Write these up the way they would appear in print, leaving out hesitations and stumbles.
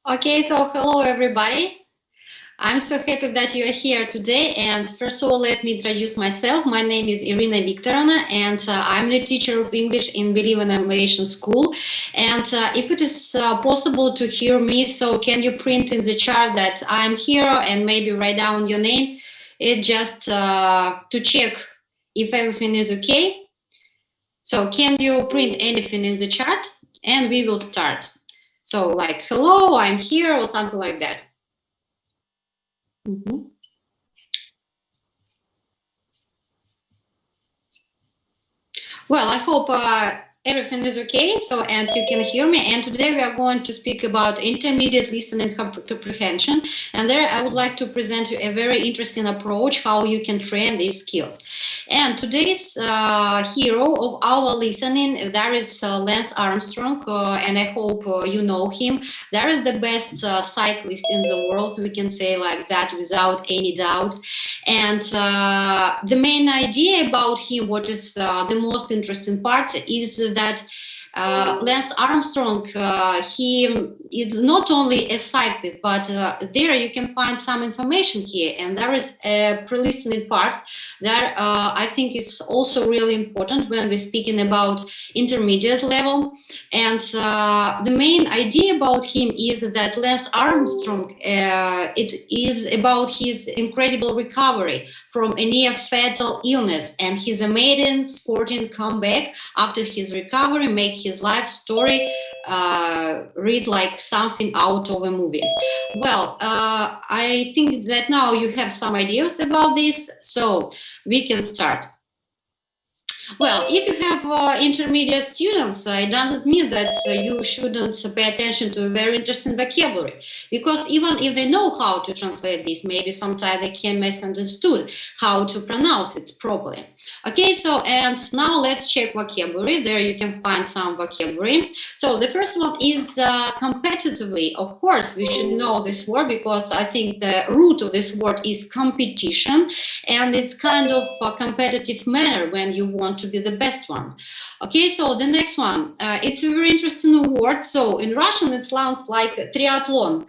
Okay, so hello everybody. I'm so happy that you are here today. And first of all, let me introduce myself. My name is Irina Viktorovna, and I'm the teacher of English in Believe in Innovation School. And if it is possible to hear me, so can you print in the chat that I'm here and maybe write down your name? It just to check if everything is okay. So can you print anything in the chat? And we will start. So like, hello, I'm here, or something like that. Well, I hope everything is okay, so and you can hear me. And today we are going to speak about intermediate listening comprehension. And there I would like to present you a very interesting approach how you can train these skills. And today's hero of our listening, there is Lance Armstrong, and I hope you know him. There is the best cyclist in the world, we can say like that without any doubt. And the main idea about him, what is the most interesting part, is that Lance Armstrong, he is not only a cyclist, but there you can find some information here, and there is a pre-listening part that I think is also really important when we're speaking about intermediate level. And the main idea about him is that Lance Armstrong, it is about his incredible recovery from a near-fatal illness and his amazing sporting comeback after his recovery make his life story read like something out of a movie. Well, I think that now you have some ideas about this, so we can start. Well, if you have intermediate students, it doesn't mean that you shouldn't pay attention to a very interesting vocabulary, because even if they know how to translate this, maybe sometimes they can misunderstood how to pronounce it properly. Okay, so and now let's check vocabulary. There you can find some vocabulary. So the first one is competitively. Of course, we should know this word because I think the root of this word is competition, and it's kind of a competitive manner when you want to be the best one. Okay, so the next one, it's a very interesting word. So in Russian it sounds like triathlon,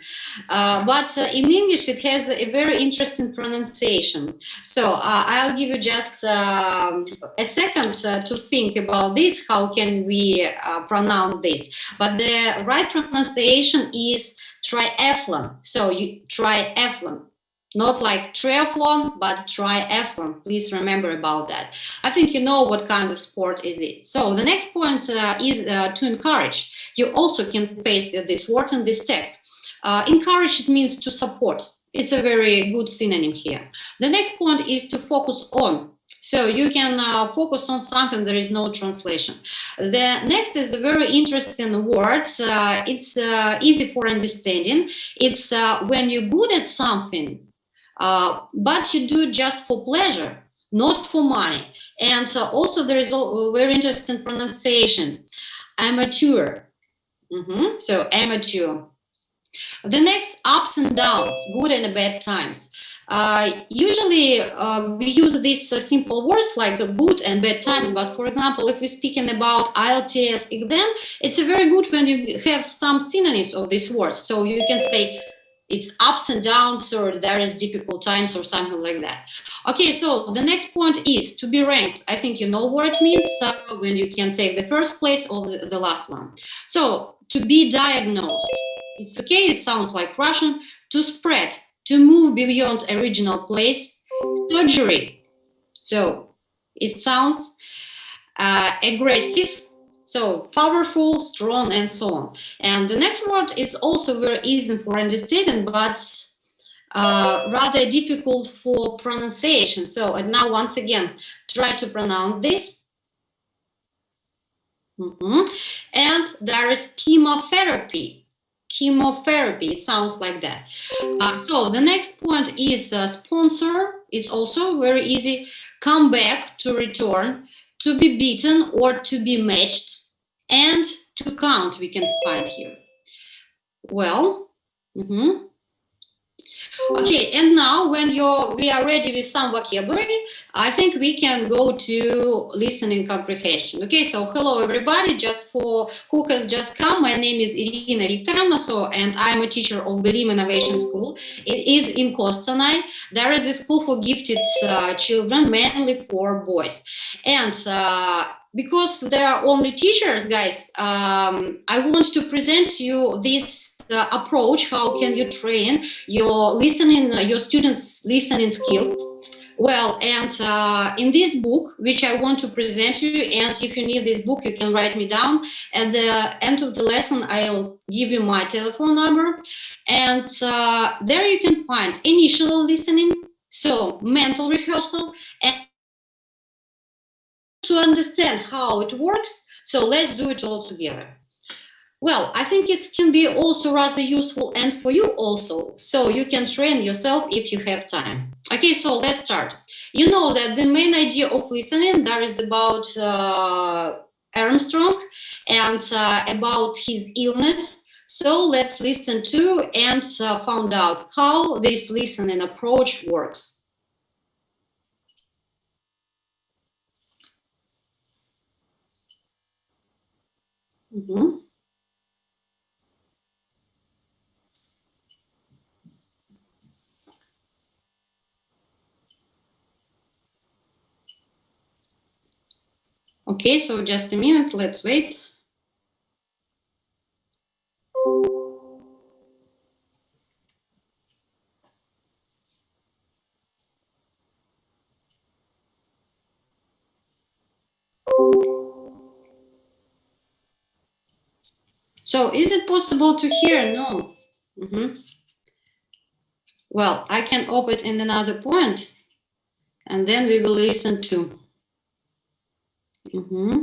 but in English it has a very interesting pronunciation. So I'll give you just a second to think about this, how can we pronounce this, but the right pronunciation is triathlon. So you triathlon, not like triathlon, but triathlon. Please remember about that. I think you know what kind of sport is it. So the next point is to encourage. You also can face with this word in this text. Encourage, it means to support. It's a very good synonym here. The next point is to focus on. So you can focus on something, there is no translation. The next is a very interesting word. It's easy for understanding. It's when you're good at something, but you do just for pleasure, not for money. And also there is a very interesting pronunciation, amateur. So amateur. The next, ups and downs, good and bad times. Usually we use these simple words like good and bad times, but for example, if we're speaking about IELTS exam, it's a very good when you have some synonyms of these words. So you can say it's ups and downs, or there is difficult times, or something like that. Okay, so the next point is to be ranked. I think you know what it means, when you can take the first place or the last one. So to be diagnosed, it's okay, it sounds like Russian. To spread, to move beyond original place. Surgery, so it sounds aggressive, so powerful, strong, and so on. And the next word is also very easy for understanding, but rather difficult for pronunciation. So and now once again, try to pronounce this. And there is chemotherapy. Chemotherapy, it sounds like that. So the next point is sponsor, is also very easy. Come back, to return, to be beaten or to be matched, and to count we can find here. Well, Okay, and now when we are ready with some vocabulary, I think we can go to listening comprehension. Okay, so hello everybody, just for who has just come, my name is Irina Viktorovna, and I'm a teacher of Belim Innovation School. It is in Kostanay. There is a school for gifted children, mainly for boys. And because there are only teachers, guys, I want to present you this approach. How can you train your students' listening skills? Well, and in this book, which I want to present you, and if you need this book, you can write me down. At the end of the lesson, I'll give you my telephone number, and there you can find initial listening, so mental rehearsal, and to understand how it works. So let's do it all together. Well, I think it can be also rather useful and for you also, so you can train yourself if you have time. Okay, so let's start. You know that the main idea of listening, that is about Armstrong and about his illness. So let's listen to and find out how this listening approach works. Mm-hmm. Okay, so just a minute, let's wait. So is it possible to hear? No. Mm-hmm. Well, I can open it in another point, and then we will listen to. Mm-hmm.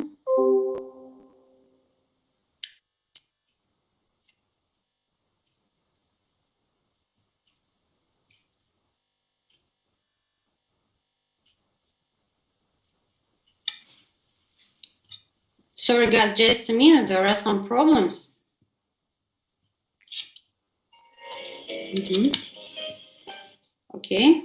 Sorry guys, just a minute, there are some problems. Mm-hmm. Okay.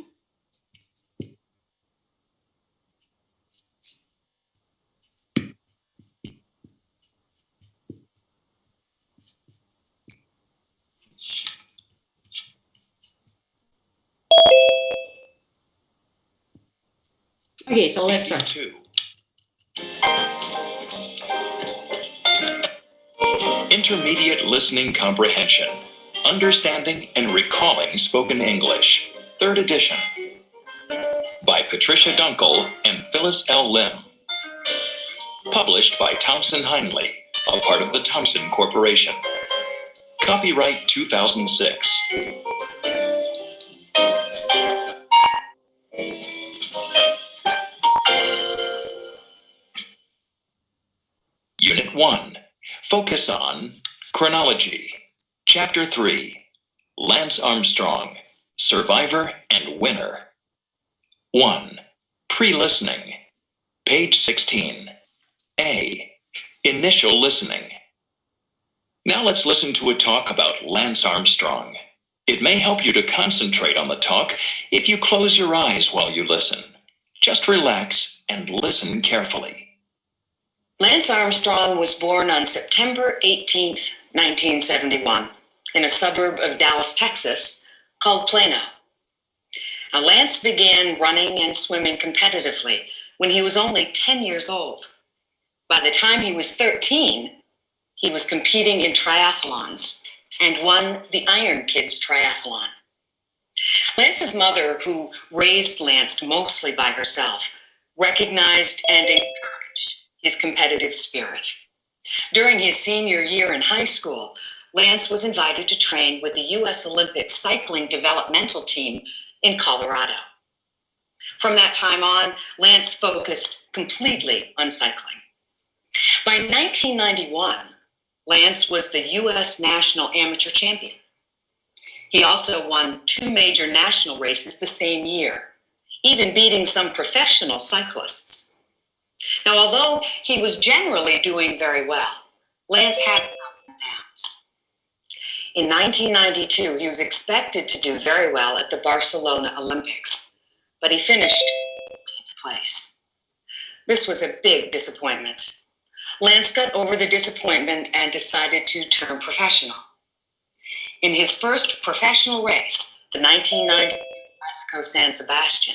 Okay, so let's start. Intermediate Listening Comprehension, Understanding and Recalling Spoken English, 3rd edition, by Patricia Dunkel and Phyllis L. Lim. Published by Thompson Hindley, a part of the Thomson Corporation. Copyright 2006. Unit 1. Focus on Chronology. Chapter 3. Lance Armstrong, Survivor and Winner. 1. Pre-listening. Page 16. A. Initial listening. Now let's listen to a talk about Lance Armstrong. It may help you to concentrate on the talk if you close your eyes while you listen. Just relax and listen carefully. Lance Armstrong was born on September 18, 1971, in a suburb of Dallas, Texas, called Plano. Now, Lance began running and swimming competitively when he was only 10 years old. By the time he was 13, he was competing in triathlons and won the Iron Kids triathlon. Lance's mother, who raised Lance mostly by herself, recognized and encouraged his competitive spirit. During his senior year in high school, Lance was invited to train with the U.S. Olympic cycling developmental team in Colorado. From that time on, Lance focused completely on cycling. By 1991, Lance was the U.S. national amateur champion. He also won 2 major national races the same year, even beating some professional cyclists. Now, although he was generally doing very well, Lance had ups and downs. In 1992, he was expected to do very well at the Barcelona Olympics, but he finished 10th place. This was a big disappointment. Lance got over the disappointment and decided to turn professional. In his first professional race, the 1990 Clásico San Sebastian,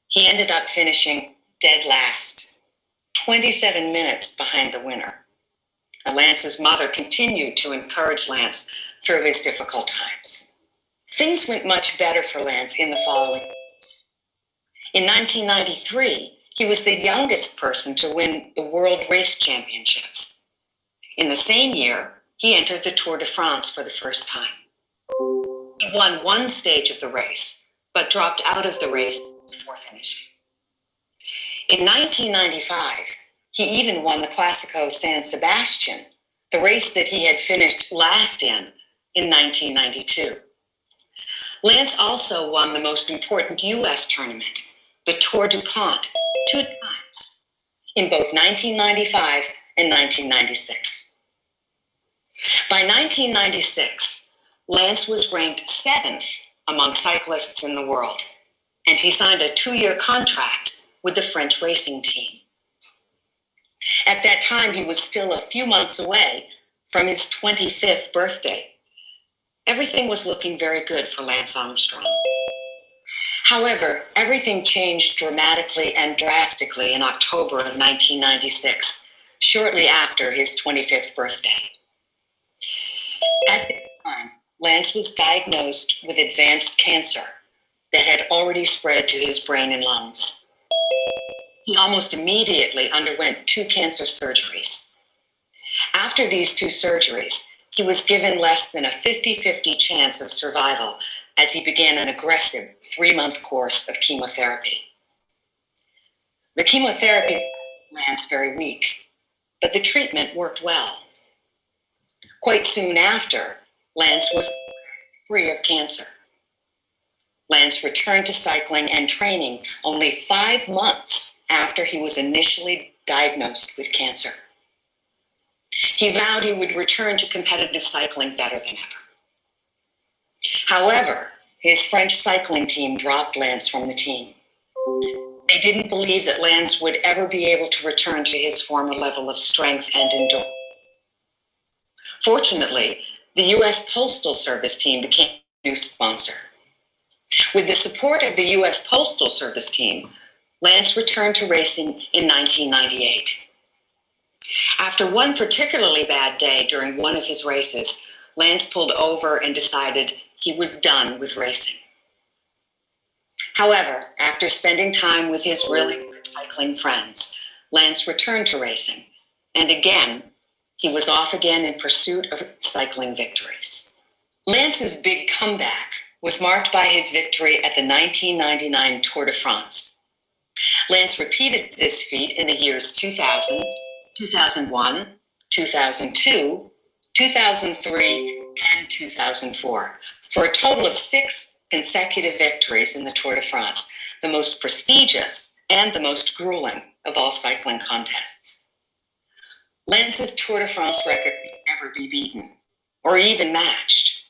he ended up finishing dead last, 27 minutes behind the winner. Now, Lance's mother continued to encourage Lance through his difficult times. Things went much better for Lance in the following years. In 1993, he was the youngest person to win the World Race Championships. In the same year, he entered the Tour de France for the first time. He won one stage of the race, but dropped out of the race before finishing. In 1995, he even won the Clásico San Sebastian, the race that he had finished last in 1992. Lance also won the most important U.S. tournament, the Tour du Pont, 2 times, in both 1995 and 1996. By 1996, Lance was ranked 7th among cyclists in the world, and he signed a 2-year contract with the French racing team. At that time, he was still a few months away from his 25th birthday. Everything was looking very good for Lance Armstrong. However, everything changed dramatically and drastically in October of 1996, shortly after his 25th birthday. At this time, Lance was diagnosed with advanced cancer that had already spread to his brain and lungs. He almost immediately underwent 2 cancer surgeries. After these 2 surgeries, he was given less than a 50-50 chance of survival as he began an aggressive 3-month course of chemotherapy. The chemotherapy made Lance very weak, but the treatment worked well. Quite soon after, Lance was free of cancer. Lance returned to cycling and training only 5 months after he was initially diagnosed with cancer. He vowed he would return to competitive cycling better than ever. However, his French cycling team dropped Lance from the team. They didn't believe that Lance would ever be able to return to his former level of strength and endurance. Fortunately, the U.S. Postal Service team became a new sponsor. With the support of the U.S. Postal Service team, Lance returned to racing in 1998. After one particularly bad day during one of his races, Lance pulled over and decided he was done with racing. However, after spending time with his really good cycling friends, Lance returned to racing, and again, he was off again in pursuit of cycling victories. Lance's big comeback was marked by his victory at the 1999 Tour de France. Lance repeated this feat in the years 2000, 2001, 2002, 2003, and 2004, for a total of 6 consecutive victories in the Tour de France, the most prestigious and the most grueling of all cycling contests. Lance's Tour de France record could never be beaten or even matched.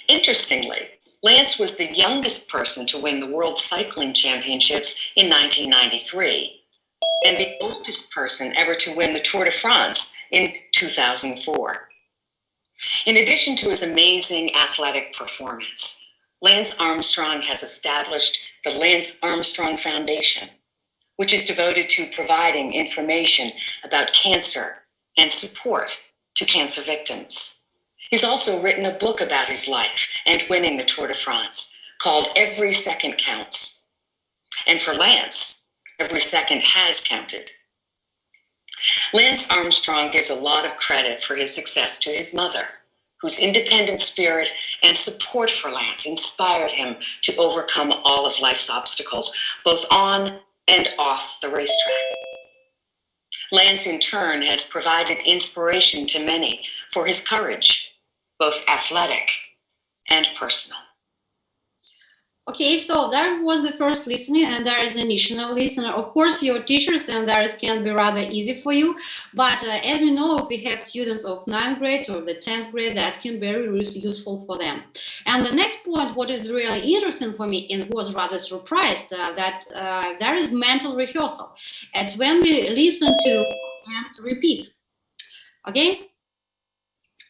Interestingly, Lance was the youngest person to win the World Cycling Championships in 1993 and the oldest person ever to win the Tour de France in 2004. In addition to his amazing athletic performance, Lance Armstrong has established the Lance Armstrong Foundation, which is devoted to providing information about cancer and support to cancer victims. He's also written a book about his life and winning the Tour de France called Every Second Counts. And for Lance, every second has counted. Lance Armstrong gives a lot of credit for his success to his mother, whose independent spirit and support for Lance inspired him to overcome all of life's obstacles, both on and off the racetrack. Lance, in turn, has provided inspiration to many for his courage, both athletic and personal. Okay, so that was the first listening, and there is initial listener. Of course, your teachers and theirs can be rather easy for you, but as we know, if we have students of 9th grade or the 10th grade, that can be very useful for them. And the next point, what is really interesting for me, and was rather surprised, that there is mental rehearsal. It's when we listen to and repeat. Okay.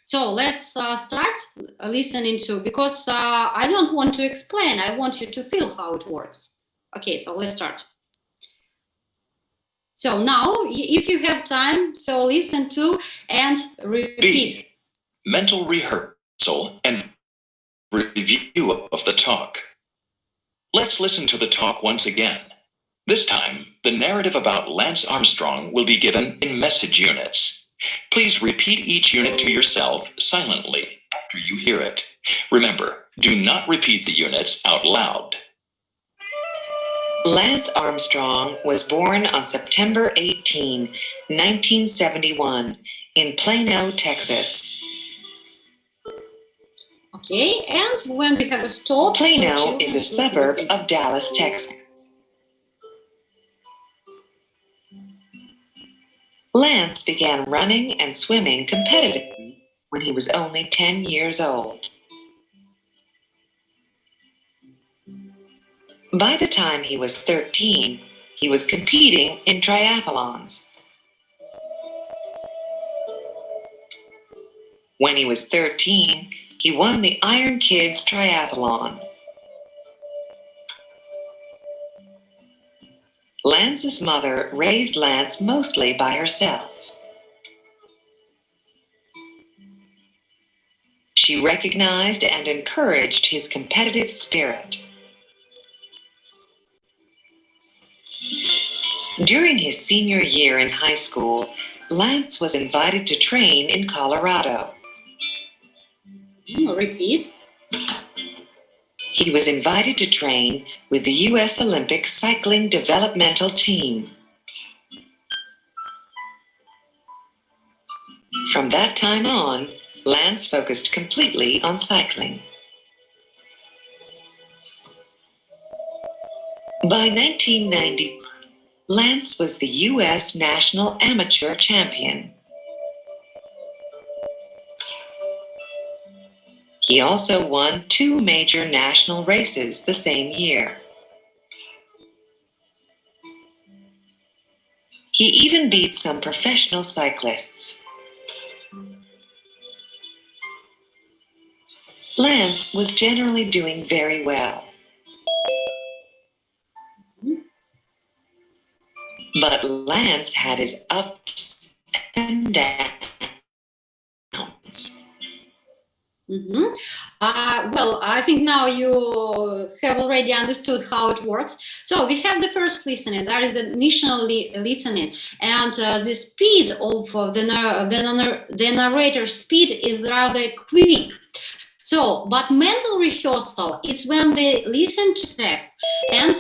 So let's start listening to, because I don't want to explain, I want you to feel how it works. Okay, so let's start. So now, if you have time, so listen to and repeat. B. Mental rehearsal and review of the talk. Let's listen to the talk once again. This time, the narrative about Lance Armstrong will be given in message units. Please repeat each unit to yourself silently after you hear it. Remember, do not repeat the units out loud. Lance Armstrong was born on September 18, 1971, in Plano, Texas. Okay, and when we have a stop... Plano is a suburb of Dallas, Texas. Lance began running and swimming competitively when he was only 10 years old. By the time he was 13, he was competing in triathlons. When he was 13, he won the Iron Kids Triathlon. Lance's mother raised Lance mostly by herself. She recognized and encouraged his competitive spirit. During his senior year in high school, Lance was invited to train in Colorado. Repeat. He was invited to train with the U.S. Olympic Cycling Developmental Team. From that time on, Lance focused completely on cycling. By 1991, Lance was the U.S. National Amateur Champion. He also won 2 major national races the same year. He even beat some professional cyclists. Lance was generally doing very well. But Lance had his ups and downs. Well, I think now you have already understood how it works. So we have the first listening, that is initial listening, and the speed of the narrator's speed is rather quick. So, but mental rehearsal is when they listen to text and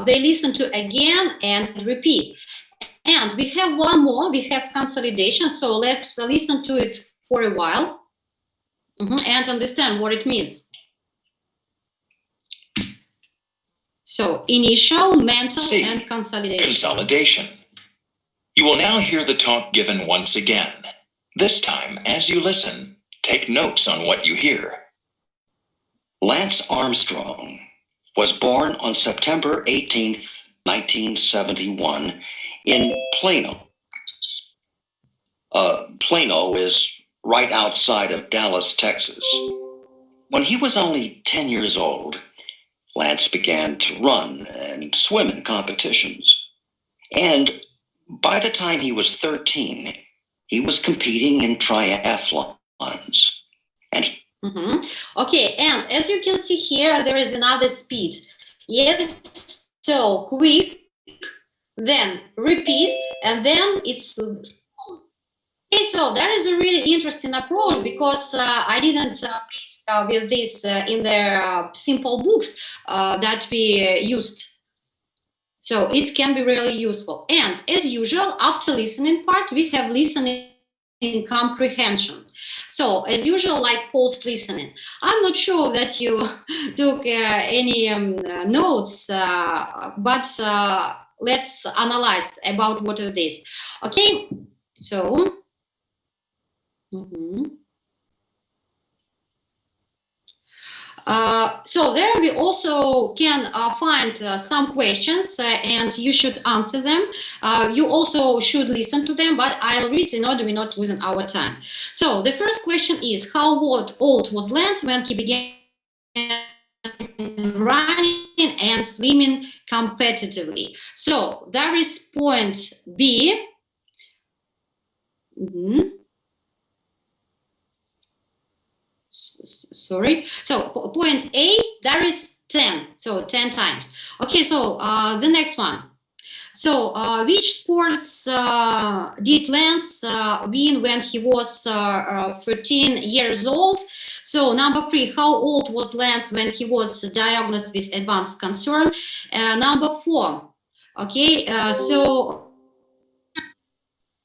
they listen to again and repeat. And we have one more, we have consolidation. So let's listen to it for a while. And understand what it means. So, initial, mental, C. and consolidation. Consolidation. You will now hear the talk given once again. This time, as you listen, take notes on what you hear. Lance Armstrong was born on September 18th, 1971, in Plano. Plano is right outside of Dallas, Texas. When he was only 10 years old, Lance began to run and swim in competitions. And by the time he was 13, he was competing in triathlons. And Okay, and as you can see here, there is another speed. Yes, so quick, then repeat, and then it's... Okay, so that is a really interesting approach, because I didn't with this in the simple books that we used. So it can be really useful. And as usual, after listening part, we have listening comprehension. So as usual, like post listening, I'm not sure that you took any notes, but let's analyze about what is this. Okay, so so there we also can find some questions and you should answer them. You also should listen to them, but I'll read in order we're not losing our time. So the first question is, how old was Lance when he began running and swimming competitively? So there is point B. Sorry. So point A, there is 10. So 10 times. Okay, so the next one. So which sports did Lance win when he was 13 years old? So number 3, how old was Lance when he was diagnosed with advanced concern? Number 4, okay, so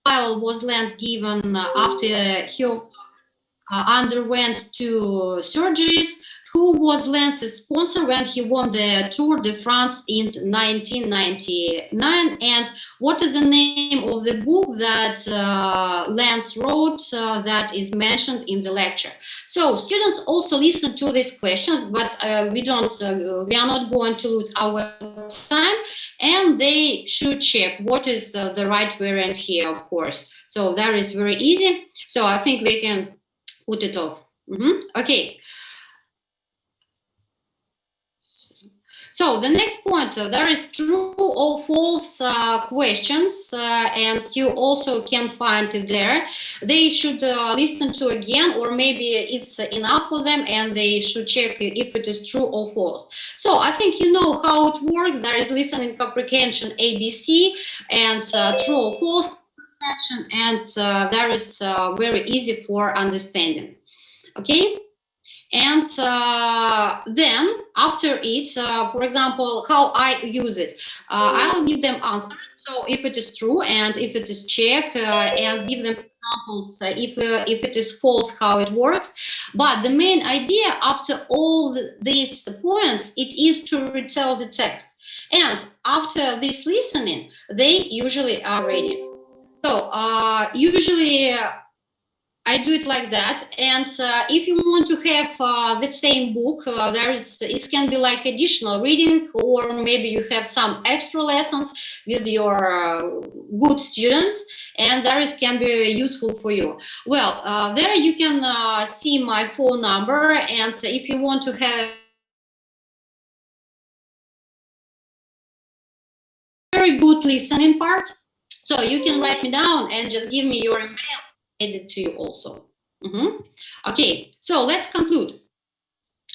was Lance given after he underwent 2 surgeries? Who was Lance's sponsor when he won the Tour de France in 1999? And what is the name of the book that Lance wrote that is mentioned in the lecture? So students also listen to this question, but we are not going to lose our time, and they should check what is the right variant here, of course. So that is very easy. So I think we can put it off. Okay. So the next point, there is true or false questions, and you also can find it there. They should listen to again, or maybe it's enough for them, and they should check if it is true or false. So I think you know how it works. There is listening comprehension ABC, and true or false comprehension, and there is very easy for understanding. Okay. And then after it, for example, how I use it, I'll give them answers. So if it is true and if it is check, and give them examples if it is false, how it works. But the main idea after all these points, it is to retell the text. And after this listening, they usually are ready. So usually I do it like that. And if you want to have the same book, it can be like additional reading, or maybe you have some extra lessons with your good students, and can be useful for you. Well, there you can see my phone number, and if you want to have very good listening part, so you can write me down and just give me your email. It to you also. Okay, so let's conclude.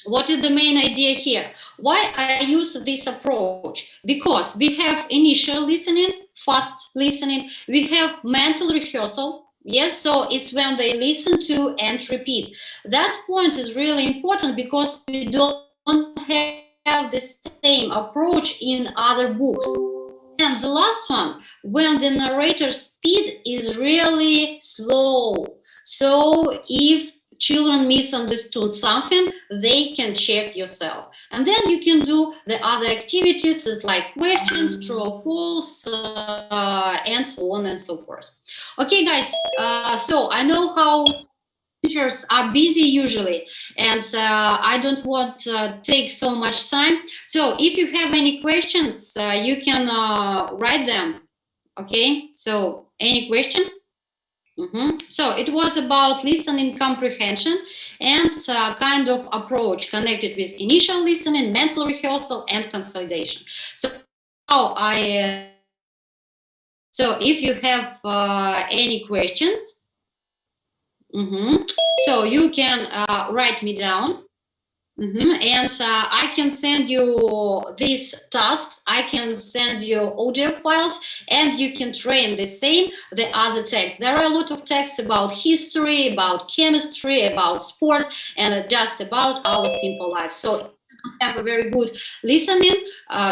What is the main idea here? Why I use this approach? Because we have initial listening, fast listening, we have mental rehearsal. Yes, so it's when they listen to and repeat. That point is really important because we don't have the same approach in other books. And the last one, when the narrator's speed is really slow. So if children misunderstood something, they can check yourself. And then you can do the other activities like questions, true or false, and so on and so forth. Okay, guys, so I know how teachers are busy usually, and I don't want to take so much time. So if you have any questions, you can write them. Okay, so any questions? So it was about listening comprehension and kind of approach connected with initial listening, mental rehearsal, and consolidation. So so if you have any questions, so you can write me down, and I can send you these tasks. I can send you audio files, and you can train the other texts. There are a lot of texts about history, about chemistry, about sport, and just about our simple life. So if you have a very good listening,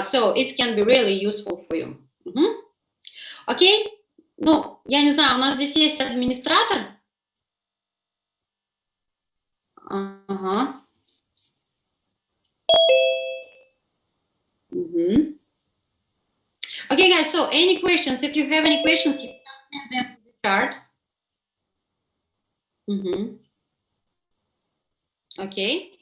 so it can be really useful for you. Окей? Ну, я не знаю, у нас здесь есть администратор. Okay, guys, so any questions? If you have any questions, you can put them in the chart. Okay.